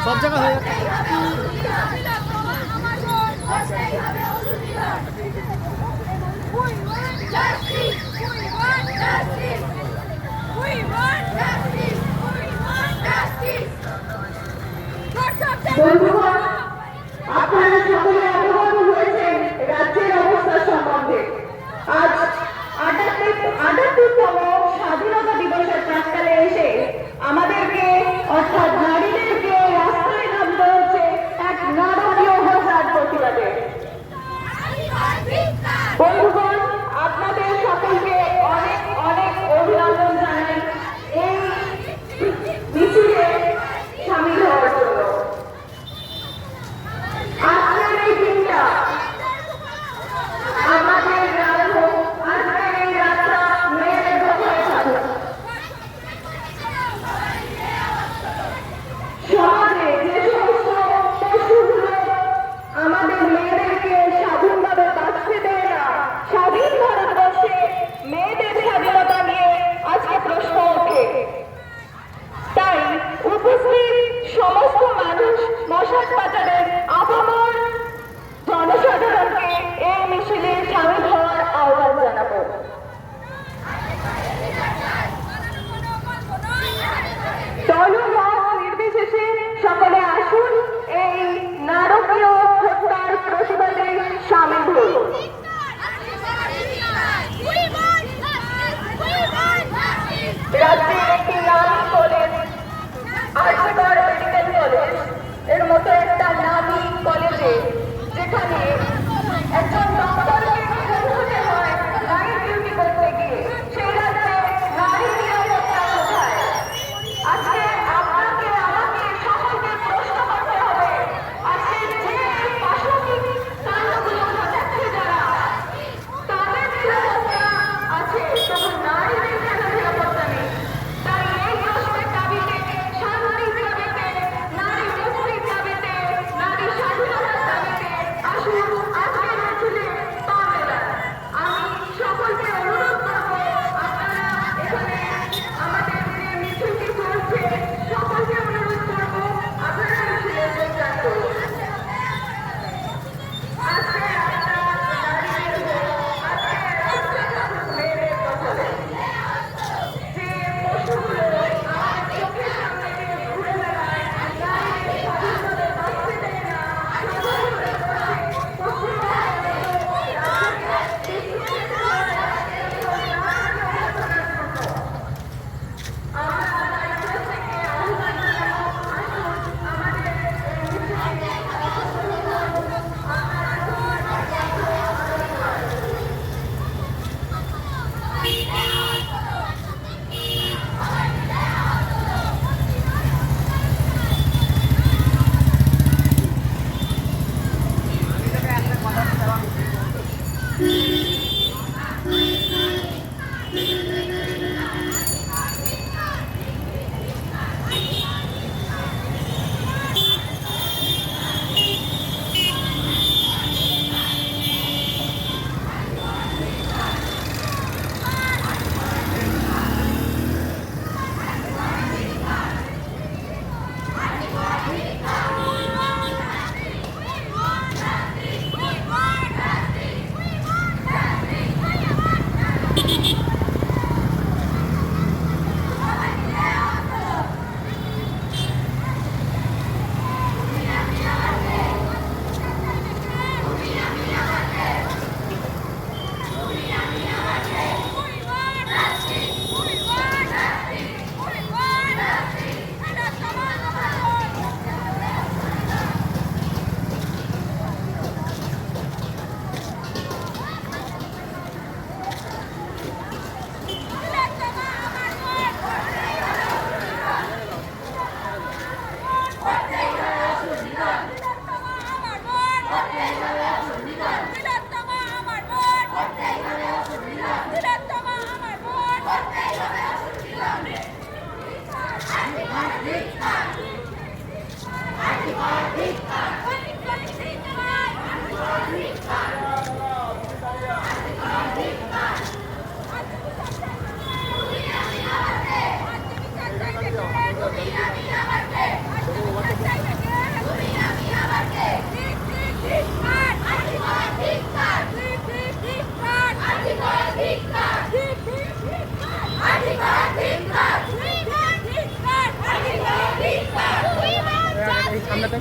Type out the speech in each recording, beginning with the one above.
সব জায়গা হয়ে যাচ্ছে। বন্ধুগণ, আপনারা সকলে অবগত হয়েছেন রাজ্যের অবস্থা সম্বন্ধে। আজ ৭৮তম স্বাধীনতা দিবসের প্রাক্কালে এসে আমাদেরকে অর্থাৎ নারীদেরকে রাস্তায় নামতে হচ্ছে এক নারকীয় হত্যার প্রতিবাদে। বন্ধুগণ, আপনাদের সকলকে অনেক অনেক অভিনন্দন জানাই এই মিছিলে সামিল হওয়ার জন্য। আজকের এই দিনটা আমাদের আজকের এই রাতটা মেয়েদের কথায় থাকুক। সমাজে যে সমস্ত পশুগুলো আমাদের মেয়েদেরকে স্বাধীনভাবে বাঁচতে দেয় না, স্বাধীন ভারতবর্ষে মেয়েদের স্বাধীনতা নিয়ে আজকে প্রশ্ন ওঠে। তাই উপস্থিত সমস্ত মানুষ মশাল পাচারের আপামর জনসাধারণকে এই মিছিলে সামিল হওয়ার আহ্বান জানাবো। দলমত নির্বিশেষে সকলে আসুন এই নারকীয় হত্যার প্রতিবাদে সামিল হন।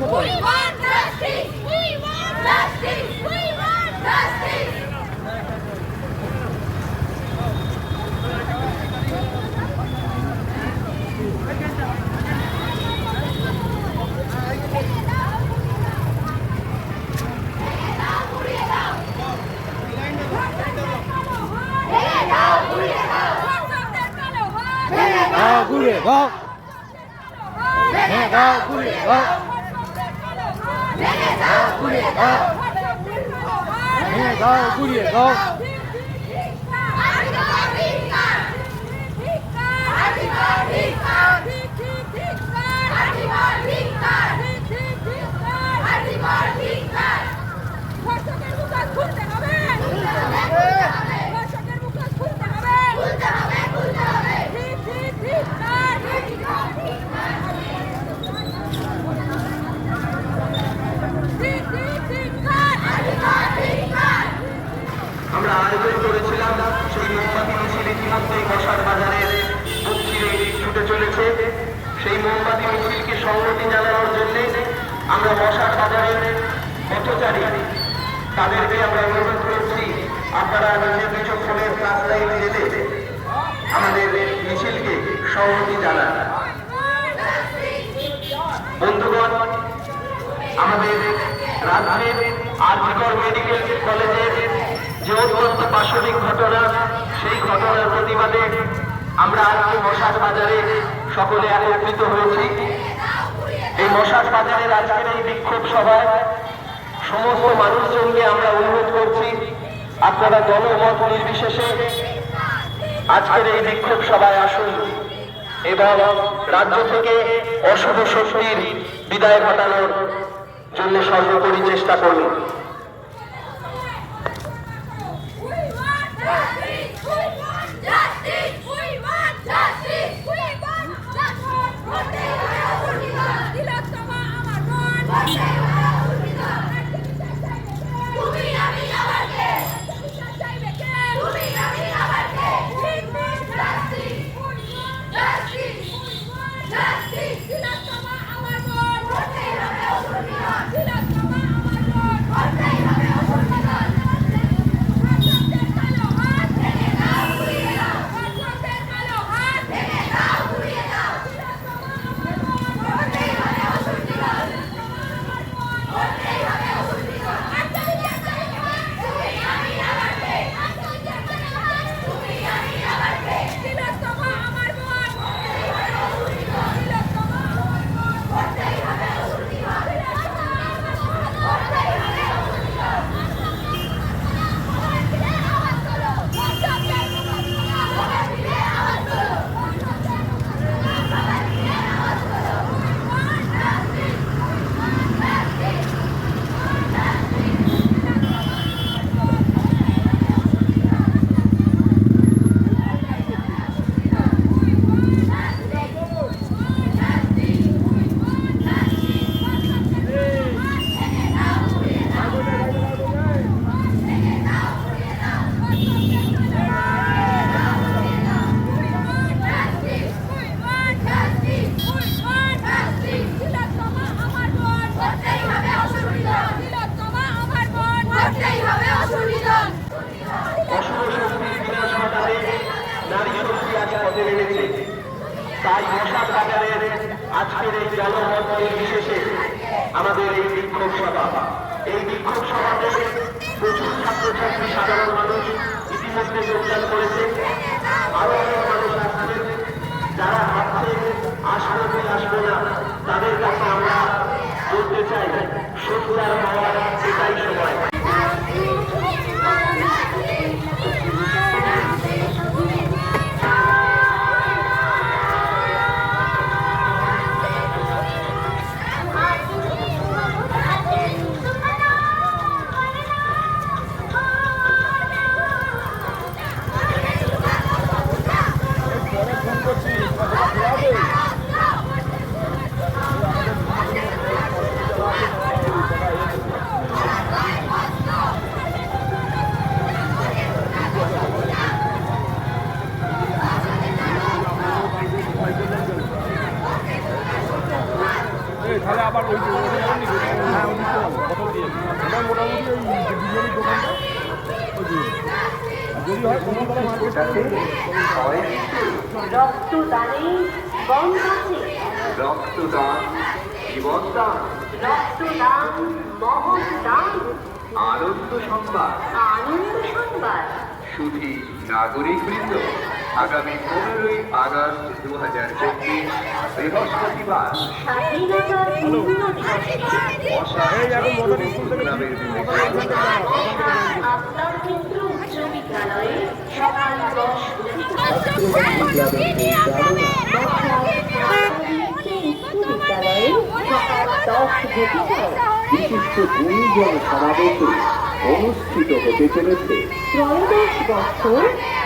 want justice! We want justice! We want justice! ঘুরে দাও দাও ঘুরে দাও ঘুরে দাও দাও ঘুরিয়ে দাও আমরা আয়োজন করেছিলাম সেই মোমবাতি মিছিল ইতিমধ্যে বসার বাজারের পশ্চিমে ছুটে চলেছে। সেই মোমবাতি মিছিলকে সংহতি জানানোর জন্য আমরা বসার বাজারের পথচারী তাদেরকে আমরা অনুরোধ করছি, আপনারা নিজের কিছু ফোনের ফ্ল্যাশ লাইট জেলে আমাদের মিছিলকে সংহতি জানান। বন্ধুগণ, আমাদের রাজধানীর আরজিকর মেডিকেল কলেজের যে অত্যন্ত পাশবিক ঘটনা, সেই ঘটনার প্রতিবাদে আমরা আজকে মশার বাজারে সকলে একত্রিত হয়েছি। এই মশার বাজারের আজকের এই বিক্ষোভ সভায় সমস্ত মানুষজনকে আমরা অনুরোধ করছি, আপনারা দলমত নির্বিশেষে আজকের এই বিক্ষোভ সভায় আসুন এবং রাজ্য থেকে অশুভ শক্তির বিদায় ঘটানোর জন্য সর্বোপরি চেষ্টা করুন। তাই মশার বাজারের আজকের এই জনমত নির্বিশেষে আমাদের এই বিক্ষোভ সভা, এই বিক্ষোভ সভাতে প্রচুর ছাত্রছাত্রী সাধারণ মানুষ ইতিমধ্যে যোগদান করেছে। আরো অনেক মানুষ আসছে, যারা ভাবছে আসবো কি আসবো না, তাদের কাছে আমরা বলতে চাই সত্যিকার হওয়ার এটাই সময়। ওটাতে হয় রক্তদানে বন্ধ আছে, রক্তদান জীবনদান রক্তদান মহৎ দান, আনন্দ সংবাদ। আনন্দ সংবাদ। সুধী নাগরিকবৃন্দ, আগামী 15ই আগস্ট 2024 বৃহস্পতিবার স্বাধীনতার পূর্ণ দিবসে আপনার কেন্দ্র উচ্চ বিদ্যালয়ে সকাল 10 বিদ্যালয়ে সকাল 10 বিশিষ্ট গুণীজন সমাবেশে অনুষ্ঠিত হতে চলেছে ত্রয়োদশ বছর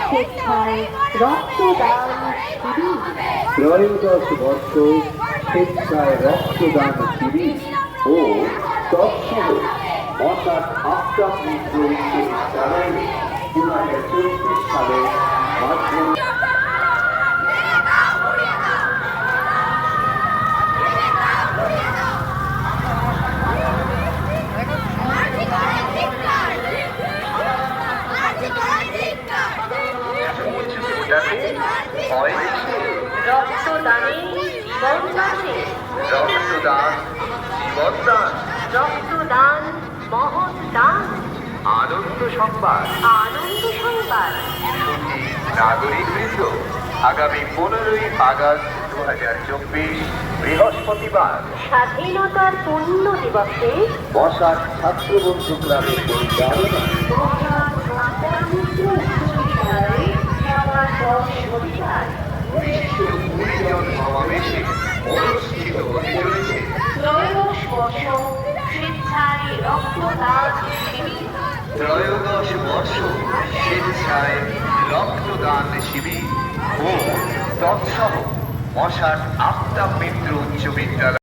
স্বেচ্ছায় রক্তদান শিবির। ত্রয়োদশ বর্ষ স্বেচ্ছায় রক্তদান শিবির ও তৎসহ অর্থাৎ আফতাব মিত্র উচ্চ বিদ্যালয়ে 2024 সালে মাধ্যমিক হয় রক্তদানে জীবন বাঁচে, রক্তদান জীবনদান রক্তদান মহৎ দান, আনন্দ সংবাদ। আনন্দ সংবাদ। সুধী নাগরিকবৃন্দ, আগামী 15ই আগস্ট 2024 বৃহস্পতিবার স্বাধীনতার পূর্ণ দিবসে বসাক ছাত্র বন্ধু ক্লাবের পরিচালনা বিশিষ্ট গুণীজন সমাবেশে অনুষ্ঠিত হতে চলেছে ত্রয়োদশ বর্ষ স্বেচ্ছায় রক্তদান শিবির। ত্রয়োদশ বর্ষ স্বেচ্ছায় রক্তদান শিবির ও তৎসহ মশাট আফতাব মিত্র উচ্চ বিদ্যালয়।